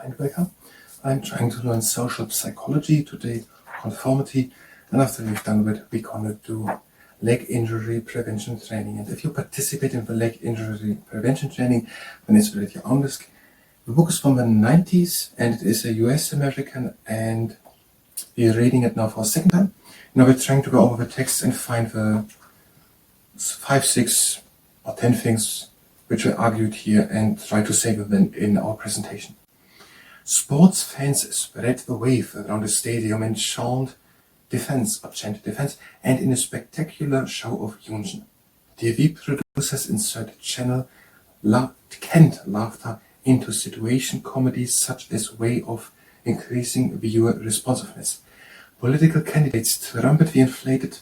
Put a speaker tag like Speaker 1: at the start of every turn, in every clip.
Speaker 1: and welcome. I'm trying to learn social psychology, today conformity, and after we've done it, we're gonna do leg injury prevention training. And if you participate in the leg injury prevention training, then it's really your own risk. The book is from the 90s and it is a US American, and we're reading it now for a second time. Now we're trying to go over the text and find the 5, 6 or 10 things which are argued here and try to say them in our presentation. Sports fans spread the wave around the stadium and chanted defense, and in a spectacular show of union. TV producers insert canned laughter into situation comedies such as way of increasing viewer responsiveness. Political candidates trumpet the inflated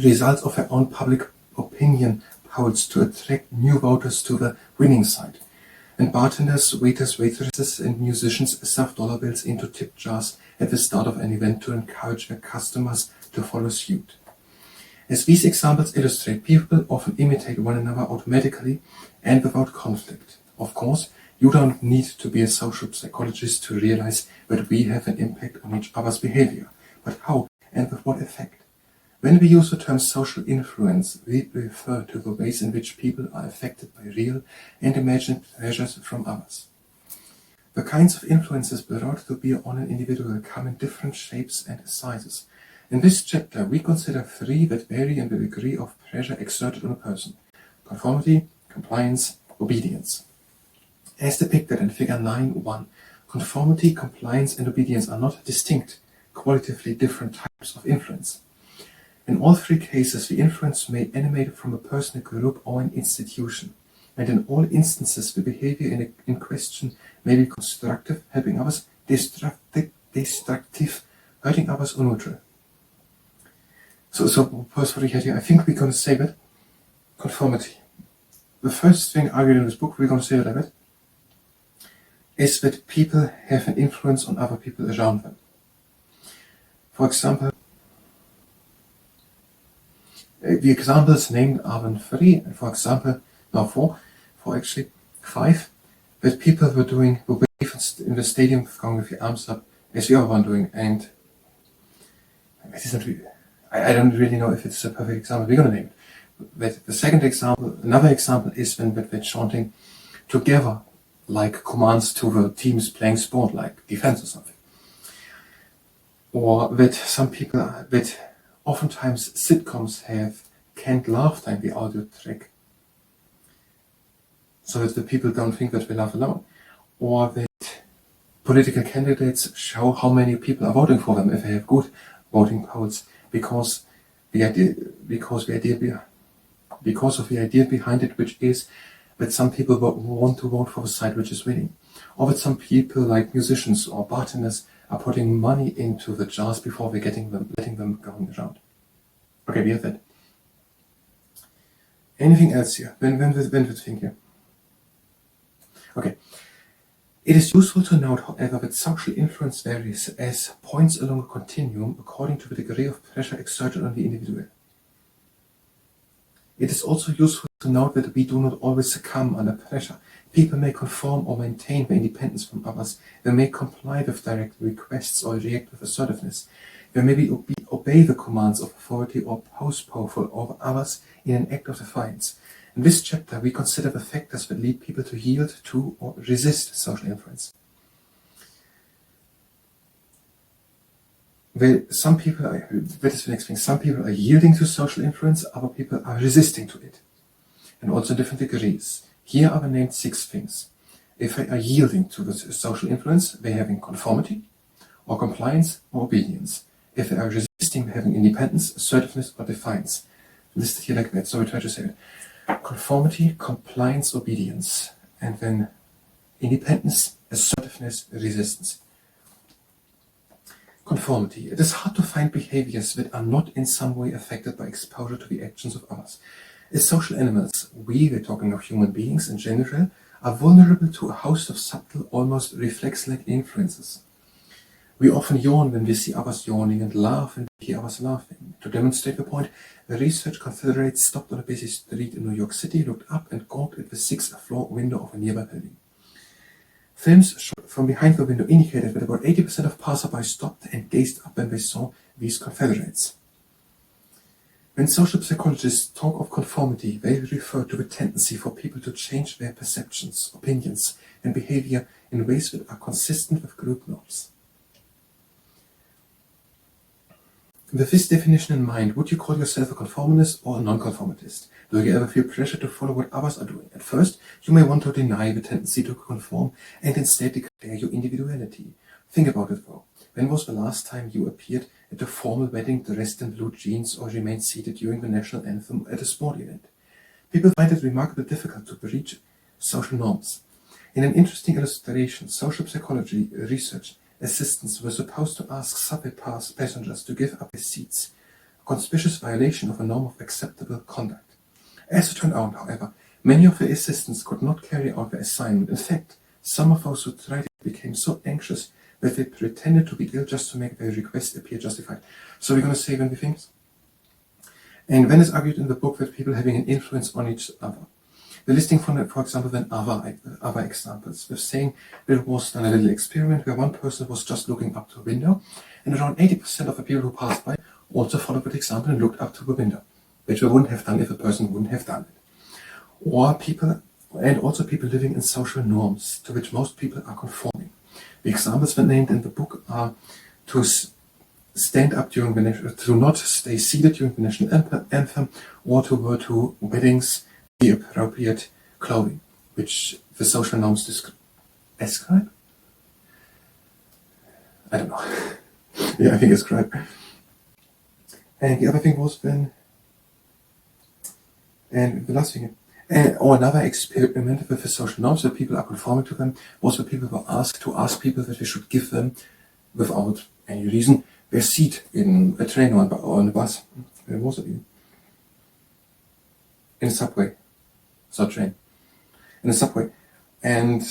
Speaker 1: results of their own public opinion polls to attract new voters to the winning side. And bartenders, waiters, waitresses, and musicians stuff dollar bills into tip jars at the start of an event to encourage their customers to follow suit. As these examples illustrate, people often imitate one another automatically and without conflict. Of course, you don't need to be a social psychologist to realize that we have an impact on each other's behavior. But how and with what effect? When we use the term social influence, we refer to the ways in which people are affected by real and imagined pressures from others. The kinds of influences brought to bear on an individual come in different shapes and sizes. In this chapter, we consider 3 that vary in the degree of pressure exerted on a person: conformity, compliance, obedience. As depicted in figure 9.1, conformity, compliance, and obedience are not distinct, qualitatively different types of influence. In all 3 cases, the influence may emanate from a person, a group, or an institution, and in all instances, the behavior in question may be constructive, helping others, destructive, hurting others, or neutral. So personally here, I think we're going to say that conformity. The first thing argued in this book, we're going to say that is that people have an influence on other people around them. For example, the examples named are 3, and for example, now 4, actually 5, that people were doing the wave in the stadium, going with your arms up, as the other one doing, and it is not really, I don't really know if it's a perfect example. We're going to name it. But the second example, another example is when they're chanting together, like commands to the teams playing sport, like defense or something. Or that some people, that oftentimes sitcoms have canned laughter in the audio track, so that the people don't think that we laugh alone. Or that political candidates show how many people are voting for them if they have good voting polls, because of the idea behind it, which is that some people want to vote for the side which is winning. Or that some people, like musicians or bartenders, are putting money into the jars before we're letting them go around. Okay, we have that. Anything else here? When we think here? Okay. It is useful to note, however, that social influence varies as points along a continuum according to the degree of pressure exerted on the individual. It is also useful to note that we do not always succumb under pressure. People may conform or maintain their independence from others. They may comply with direct requests or react with assertiveness. They may obey the commands of authority or pose powerful over others in an act of defiance. In this chapter, we consider the factors that lead people to yield to or resist social influence. Some people are yielding to social influence, other people are resisting to it, and also different degrees. Here are the named 6 things. If they are yielding to the social influence, they are having conformity, or compliance, or obedience. If they are resisting, they are having independence, assertiveness, or defiance. Listed here like that, so we try to say it. Conformity, compliance, obedience, and then independence, assertiveness, resistance. Conformity. It is hard to find behaviors that are not in some way affected by exposure to the actions of others. As social animals, we're talking of human beings in general, are vulnerable to a host of subtle, almost reflex-like influences. We often yawn when we see others yawning and laugh when we hear others laughing. To demonstrate the point, a research confederate stopped on a busy street in New York City, looked up and gawked at the 6th floor window of a nearby building. Films shot from behind the window indicated that about 80% of passersby stopped and gazed up when they saw these Confederates. When social psychologists talk of conformity, they refer to the tendency for people to change their perceptions, opinions, and behavior in ways that are consistent with group norms. With this definition in mind, would you call yourself a conformist or a nonconformist? Do you ever feel pressure to follow what others are doing? At first, you may want to deny the tendency to conform and instead declare your individuality. Think about it though. When was the last time you appeared at a formal wedding dressed in blue jeans or remained seated during the national anthem at a sport event? People find it remarkably difficult to breach social norms. In an interesting illustration, social psychology research assistants were supposed to ask subway passengers to give up their seats, a conspicuous violation of a norm of acceptable conduct. As it turned out, however, many of the assistants could not carry out their assignment. In fact, some of those who tried it became so anxious that they pretended to be ill just to make their request appear justified. So we're going to say many things. And then it's argued in the book that people having an influence on each other. The listing for example, then other examples, with saying there was done a little experiment where one person was just looking up to a window, and around 80% of the people who passed by also followed that example and looked up to the window, which they wouldn't have done if a person wouldn't have done it. Or people, and also people living in social norms to which most people are conforming. The examples that named in the book are to stand up during to not stay seated during the national anthem, or to wear to weddings the appropriate clothing, which the social norms describe? I don't know. Yeah, I think describe. And the other thing was then, and the last thing, or another experiment with the social norms that people are conforming to them was that people were asked to ask people that they should give them, without any reason, their seat in a train or in a bus. Where was it even? In a subway. Train. In a subway. And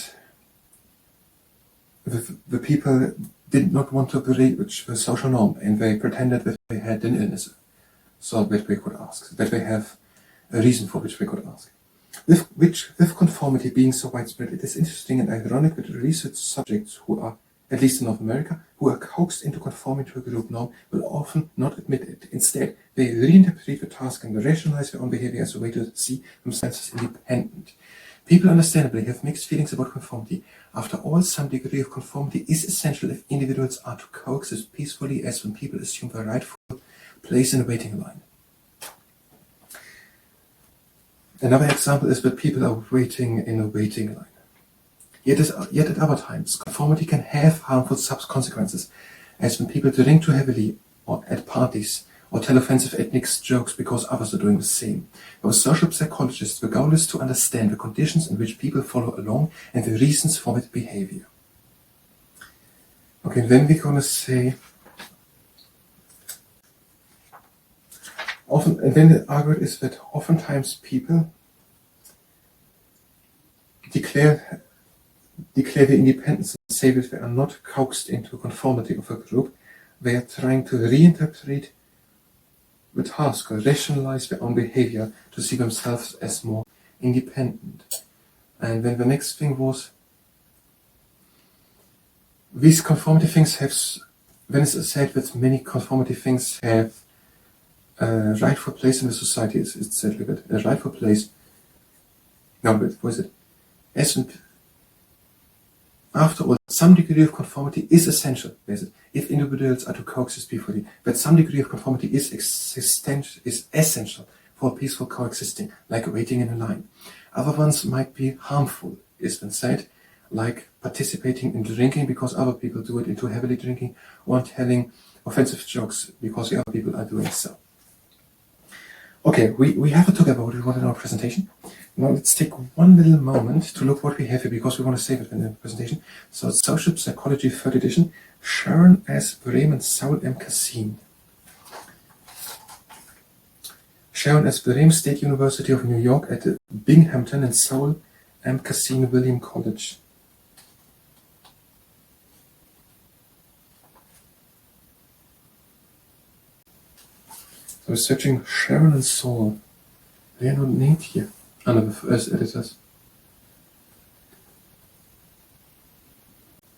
Speaker 1: the people did not want to breach the social norm, and they pretended that they had an illness, so that they could ask, that they have a reason for which they could ask. With conformity being so widespread, it is interesting and ironic that research subjects who are, at least in North America, who are coaxed into conforming to a group norm will often not admit it. Instead, they reinterpret the task and rationalize their own behavior as a way to see themselves as independent. People understandably have mixed feelings about conformity. After all, some degree of conformity is essential if individuals are to coexist peacefully, as when people assume their rightful place in a waiting line. Another example is that people are waiting in a waiting line. Yet at other times, conformity can have harmful consequences, as when people drink too heavily or at parties, or tell offensive ethnic jokes because others are doing the same. For social psychologists, the goal is to understand the conditions in which people follow along and the reasons for that behavior. Okay, then we're going to say, and then the argument is that oftentimes people declare their independence and say that they are not coaxed into conformity of a group. They are trying to reinterpret the task or rationalize their own behavior to see themselves as more independent. And then the next thing was, these conformity things have, when it's said that many conformity things have a rightful place in the society, it's said like that, a rightful place. No, but what is it? After all, some degree of conformity is essential, if individuals are to coexist peacefully. But some degree of conformity is essential for peaceful coexisting, like waiting in a line. Other ones might be harmful, is been said, like participating in drinking because other people do it, into heavily drinking, or telling offensive jokes because the other people are doing so. Okay, we have to talk about what we want in our presentation. Now let's take one little moment to look what we have here, because we want to save it in the presentation. So it's Social Psychology 3rd edition, Sharon S. Bremen, Saul M. Kassim. Sharon S. Bremen, State University of New York at Binghamton, and Saul M. Kassim, William College. So we're searching Sharon and Saul. They are not named here under the first editors.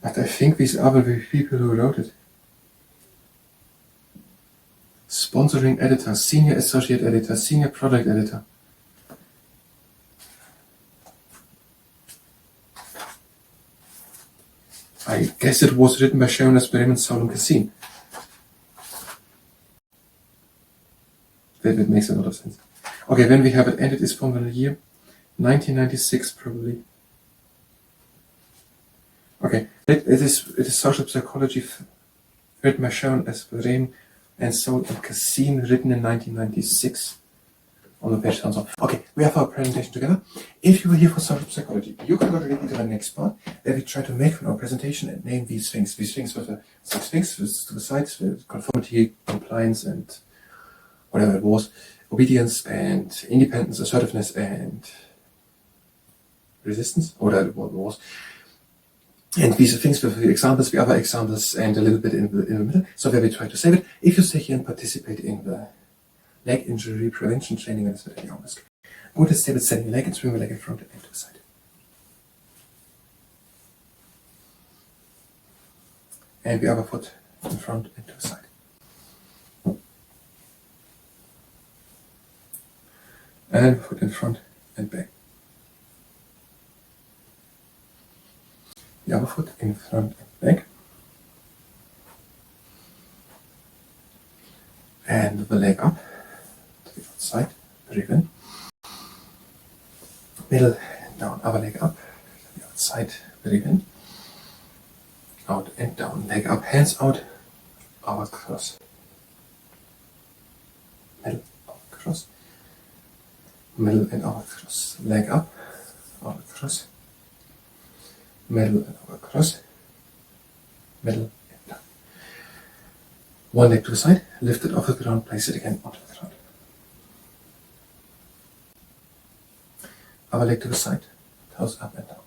Speaker 1: But I think these are the people who wrote it. Sponsoring editor, senior associate editor, senior product editor. I guess it was written by Sharon S. Bremen, Saul Cassin. That makes a lot of sense. Okay, then we have it, and it is from the year 1996, probably. Okay, it is social psychology written by Sharon S. Bremen and Saul Cassin, written in 1996. On the page sounds on. Okay, we have our presentation together. If you were here for social psychology, you can go directly to the next part where we try to make from our presentation and name these things. These things with the 6 things, with the sides, with conformity, compliance, and whatever it was, obedience and independence, assertiveness and resistance, or whatever it was. And these are things with the examples, the other examples, and a little bit in the middle. So where we try to save it. If you stay here and participate in the leg injury prevention training, and that's what almost. Good is stable setting your leg and swing the leg in front and to the side. And the other foot in front and to the side. And foot in front and back. The other foot in front and back. And the leg up to the outside, breathe in. Middle and down, other leg up to the outside, breathe in. Out and down, leg up, hands out, over cross. Middle, over cross. Middle and over cross. Leg up, over cross. Middle and over cross. Middle and down. One leg to the side, lift it off the ground, place it again onto the ground. Other leg to the side, toes up and down.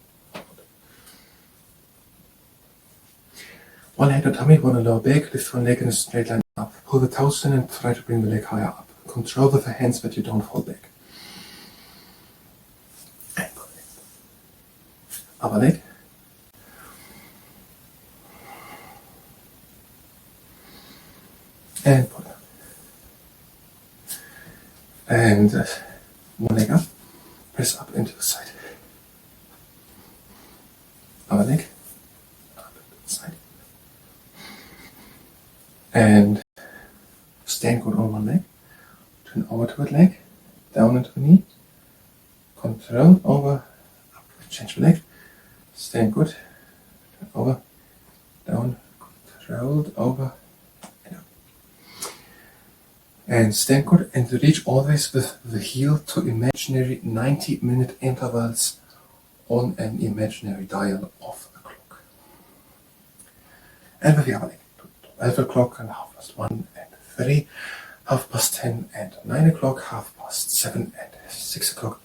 Speaker 1: One hand on tummy, one on lower back, lift one leg in a straight line up. Pull the toes in and try to bring the leg higher up. Control with the hands that you don't fall back. And pull it. Other leg. And pull down. And one leg up. Press up into the side. Other leg. Up into the side. And stand good on one leg. Turn over to the leg. Down into the knee. Control over. Up. Change the leg. Stand good. Turn over. Down. Controlled over. And stand good and reach always with the heel to imaginary 90-minute intervals on an imaginary dial of a clock. And with the other leg, 12 o'clock and 1:30 and 3, 10:30 and 9 o'clock, 7:30 and 6 o'clock,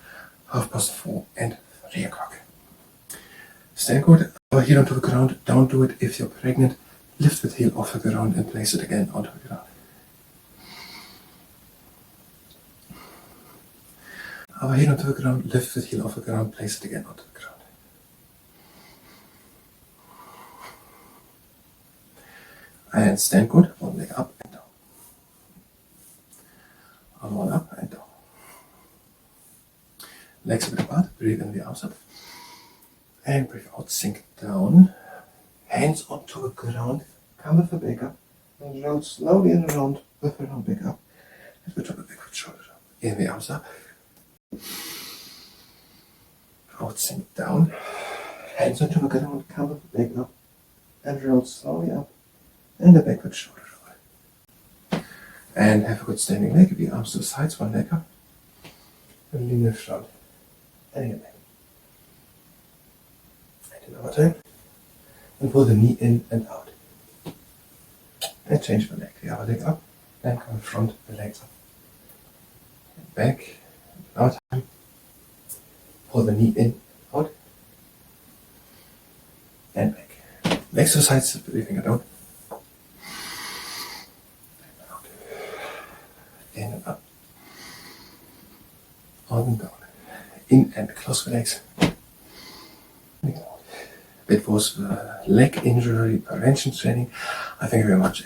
Speaker 1: 4:30 and 3 o'clock. Stand good, over heel onto the ground, don't do it if you're pregnant, lift the heel off the ground and place it again onto the ground. Our heel onto the ground, lift the heel off the ground, place it again onto the ground. And stand good, one leg up and down. Other one up and down. Legs a bit apart, breathe in the arms up. And breathe out, sink down. Hands onto the ground, come with the back up. And roll slowly and around with the round back up. And we drop the back foot shoulder up. In the arms up. Out, sink down. Hands onto the ground, come with the back up. And roll slowly up. And the backward shoulder roll. And have a good standing leg. The arms to the sides, one leg up. And lean the front. And your back. And another time. And pull the knee in and out. And change the leg. The other leg up. And come in front, the legs up. And back. Another time. Pull the knee in, out. And back. Legs to the sides, breathing it out. And out. In and up. Out and down. In and close the legs. And out. It was leg injury prevention training. I thank you very much.